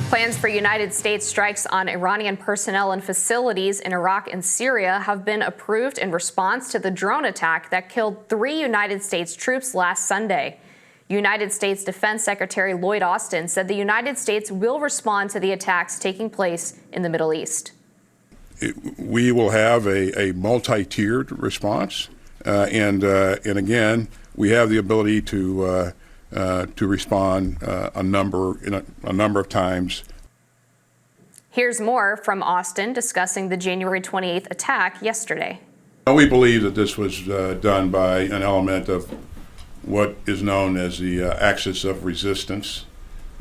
Plans for United States strikes on Iranian personnel and facilities in Iraq and Syria have been approved in response to the drone attack that killed 3 United States troops last Sunday. United States Defense Secretary Lloyd Austin said the United States will respond to the attacks taking place in the Middle East. We will have a multi-tiered response, and again, we have the ability to respond a number of times. Here's more from Austin discussing the January 28th attack yesterday. We believe that this was done by an element of what is known as the axis of resistance,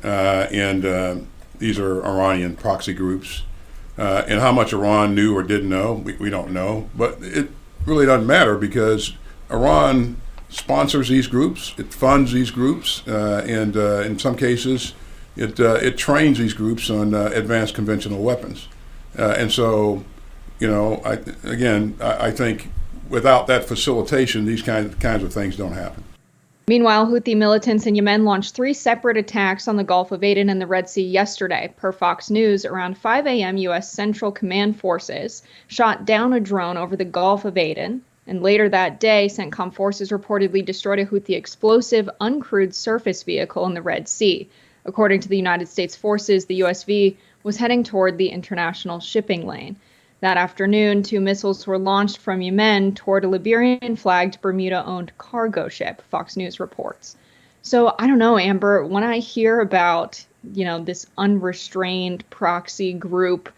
and these are Iranian proxy groups. And how much Iran knew or didn't know, we don't know, but it really doesn't matter because Iran sponsors these groups, it funds these groups, and in some cases, it trains these groups on advanced conventional weapons. And so, I think without that facilitation, these kinds of things don't happen. Meanwhile, Houthi militants in Yemen launched 3 separate attacks on the Gulf of Aden and the Red Sea yesterday. Per Fox News, around 5 a.m., U.S. Central Command forces shot down a drone over the Gulf of Aden. And later that day, CENTCOM forces reportedly destroyed a Houthi explosive, uncrewed surface vehicle in the Red Sea. According to the United States forces, the USV was heading toward the international shipping lane. That afternoon, 2 missiles were launched from Yemen toward a Liberian-flagged Bermuda-owned cargo ship, Fox News reports. So I don't know, Amber, when I hear about, this unrestrained proxy group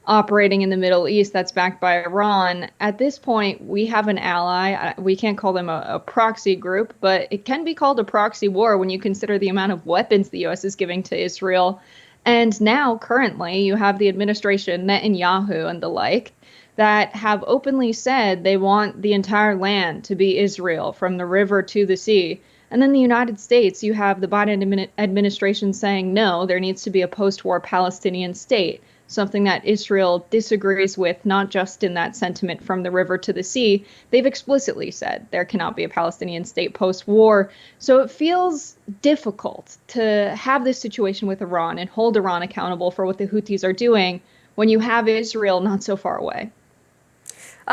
operating in the Middle East that's backed by Iran, at this point, we have an ally. We can't call them a proxy group, but it can be called a proxy war when you consider the amount of weapons the U.S. is giving to Israel. And now, currently, you have the administration, Netanyahu and the like, that have openly said they want the entire land to be Israel, from the river to the sea. And then the United States, you have the Biden administration saying, no, there needs to be a post-war Palestinian state, something that Israel disagrees with, not just in that sentiment from the river to the sea. They've explicitly said there cannot be a Palestinian state post-war. So it feels difficult to have this situation with Iran and hold Iran accountable for what the Houthis are doing when you have Israel not so far away.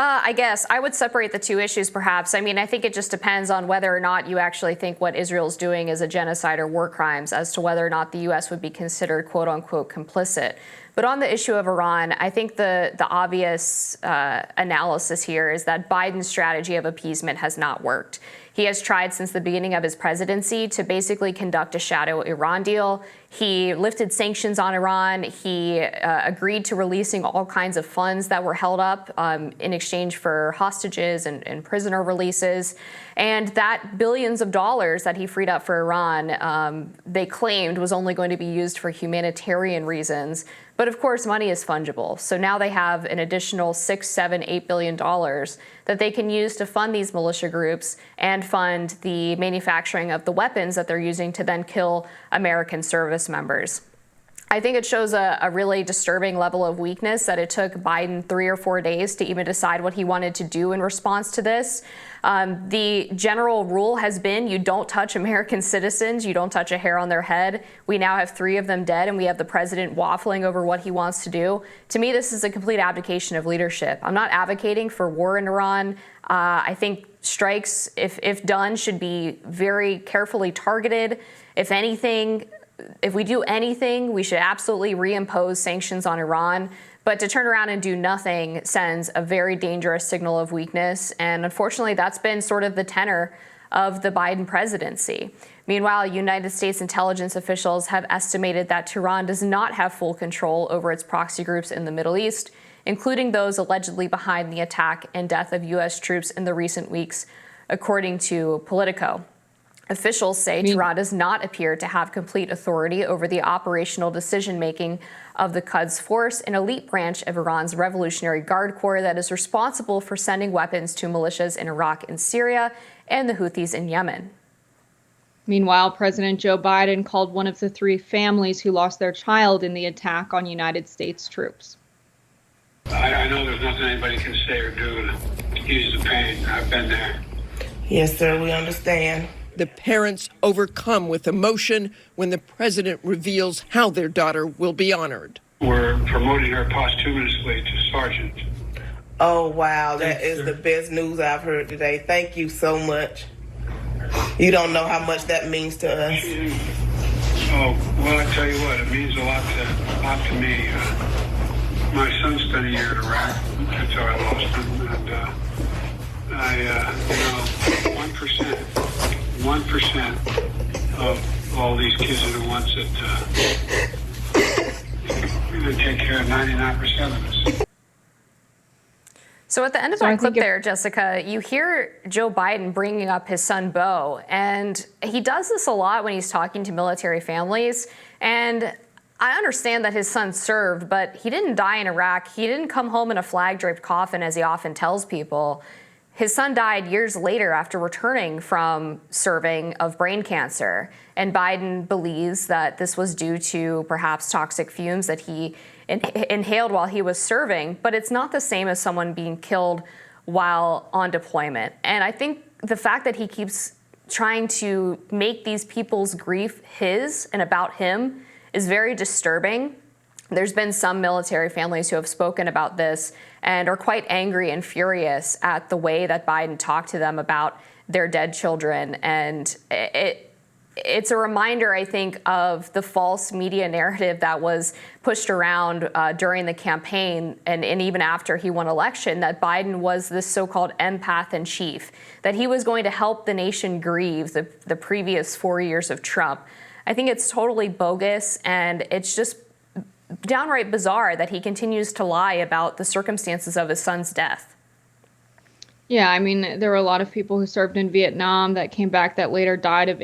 I guess I would separate the two issues, perhaps. I mean, I think it just depends on whether or not you actually think what Israel's doing is a genocide or war crimes, as to whether or not the U.S. would be considered, quote unquote, complicit. But on the issue of Iran, I think the obvious analysis here is that Biden's strategy of appeasement has not worked. He has tried since the beginning of his presidency to basically conduct a shadow Iran deal. He lifted sanctions on Iran. He agreed to releasing all kinds of funds that were held up in exchange for hostages and prisoner releases. And that billions of dollars that he freed up for Iran, they claimed was only going to be used for humanitarian reasons. But of course, money is fungible. So now they have an additional $6, $7, $8 billion that they can use to fund these militia groups and fund the manufacturing of the weapons that they're using to then kill American service members. I think it shows a really disturbing level of weakness that it took Biden 3 or 4 days to even decide what he wanted to do in response to this. The general rule has been you don't touch American citizens, you don't touch a hair on their head. We now have 3 of them dead, and we have the president waffling over what he wants to do. To me, this is a complete abdication of leadership. I'm not advocating for war in Iran. I think strikes, if done, should be very carefully targeted. If we do anything, we should absolutely reimpose sanctions on Iran. But to turn around and do nothing sends a very dangerous signal of weakness. And unfortunately, that's been sort of the tenor of the Biden presidency. Meanwhile, United States intelligence officials have estimated that Tehran does not have full control over its proxy groups in the Middle East, including those allegedly behind the attack and death of U.S. troops in the recent weeks, according to Politico. Officials say Tehran does not appear to have complete authority over the operational decision-making of the Quds Force, an elite branch of Iran's Revolutionary Guard Corps that is responsible for sending weapons to militias in Iraq and Syria and the Houthis in Yemen. Meanwhile, President Joe Biden called one of the 3 families who lost their child in the attack on United States troops. I know there's nothing anybody can say or do to ease the pain. I've been there. Yes, sir, we understand. the parents overcome with emotion when the president reveals how their daughter will be honored. We're promoting her posthumously to sergeant. Oh, wow. That is the best news I've heard today. Thank you so much. You don't know how much that means to us. Oh, well, I tell you what, it means a lot to me. My son spent a year in Iraq until I lost him, and I 1% of all these kids are the ones that take care of 99% of us. So at the end of that clip there, Jessica, you hear Joe Biden bringing up his son, Beau, and he does this a lot when he's talking to military families. And I understand that his son served, but he didn't die in Iraq. He didn't come home in a flag-draped coffin, as he often tells people. His son died years later after returning from serving of brain cancer. And Biden believes that this was due to perhaps toxic fumes that he inhaled while he was serving, but it's not the same as someone being killed while on deployment. And I think the fact that he keeps trying to make these people's grief his and about him is very disturbing. There's been some military families who have spoken about this and are quite angry and furious at the way that Biden talked to them about their dead children. And it's a reminder, I think, of the false media narrative that was pushed around during the campaign and even after he won election, that Biden was this so-called empath in chief, that he was going to help the nation grieve the previous 4 years of Trump. I think it's totally bogus, and it's just downright bizarre that he continues to lie about the circumstances of his son's death. Yeah, I mean, there were a lot of people who served in Vietnam that came back that later died of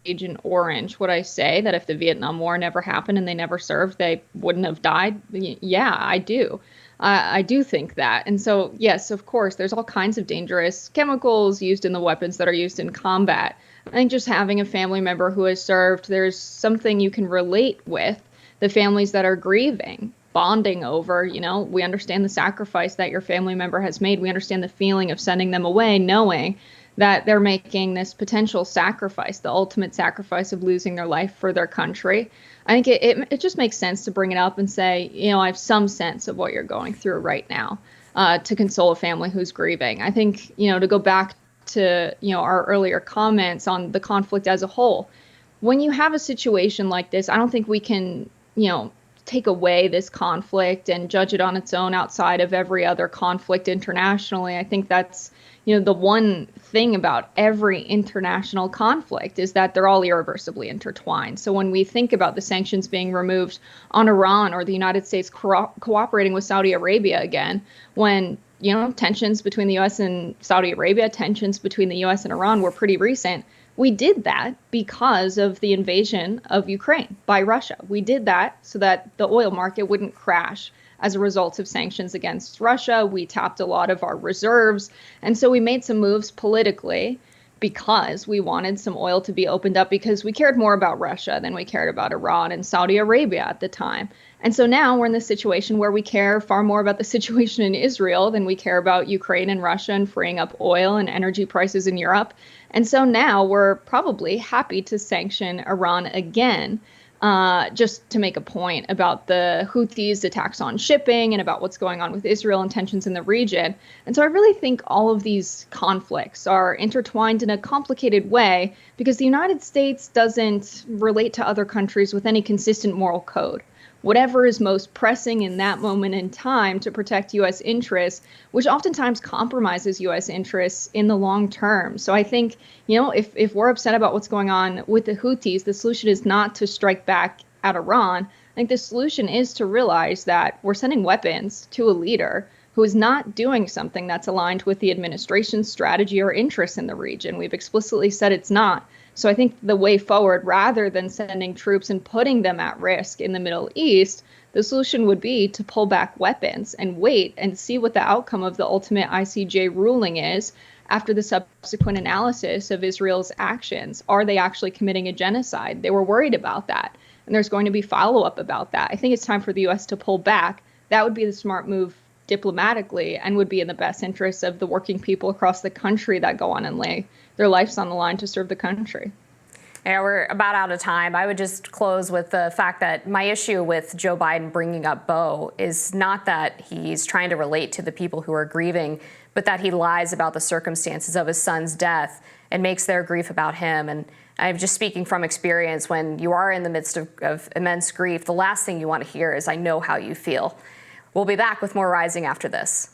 Agent Orange. Would I say that if the Vietnam War never happened and they never served, they wouldn't have died? Yeah, I do. I do think that. And so, yes, of course, there's all kinds of dangerous chemicals used in the weapons that are used in combat. I think just having a family member who has served, there's something you can relate with the families that are grieving, bonding over, we understand the sacrifice that your family member has made. We understand the feeling of sending them away, knowing that they're making this potential sacrifice, the ultimate sacrifice of losing their life for their country. I think it just makes sense to bring it up and say, I have some sense of what you're going through right now, to console a family who's grieving. I think, to go back to, our earlier comments on the conflict as a whole, when you have a situation like this, I don't think we can, take away this conflict and judge it on its own outside of every other conflict internationally. I think that's, the one thing about every international conflict is that they're all irreversibly intertwined. So when we think about the sanctions being removed on Iran or the United States cooperating with Saudi Arabia again, when, tensions between the U.S. and Saudi Arabia, tensions between the U.S. and Iran were pretty recent, we did that because of the invasion of Ukraine by Russia. We did that so that the oil market wouldn't crash as a result of sanctions against Russia. We tapped a lot of our reserves. And so we made some moves politically because we wanted some oil to be opened up, because we cared more about Russia than we cared about Iran and Saudi Arabia at the time. And so now we're in this situation where we care far more about the situation in Israel than we care about Ukraine and Russia and freeing up oil and energy prices in Europe. And so now we're probably happy to sanction Iran again, just to make a point about the Houthis' attacks on shipping and about what's going on with Israel and tensions in the region. And so I really think all of these conflicts are intertwined in a complicated way because the United States doesn't relate to other countries with any consistent moral code. Whatever is most pressing in that moment in time to protect U.S. interests, which oftentimes compromises U.S. interests in the long term. So I think, if we're upset about what's going on with the Houthis, the solution is not to strike back at Iran. I think the solution is to realize that we're sending weapons to a leader who is not doing something that's aligned with the administration's strategy or interests in the region. We've explicitly said it's not. So I think the way forward, rather than sending troops and putting them at risk in the Middle East, the solution would be to pull back weapons and wait and see what the outcome of the ultimate ICJ ruling is after the subsequent analysis of Israel's actions. Are they actually committing a genocide? They were worried about that. And there's going to be follow-up about that. I think it's time for the U.S. to pull back. That would be the smart move diplomatically and would be in the best interests of the working people across the country that go on and lay their life's on the line to serve the country. Yeah, we're about out of time. I would just close with the fact that my issue with Joe Biden bringing up Beau is not that he's trying to relate to the people who are grieving, but that he lies about the circumstances of his son's death and makes their grief about him. And I'm just speaking from experience. When you are in the midst of immense grief, the last thing you want to hear is, "I know how you feel." We'll be back with more Rising after this.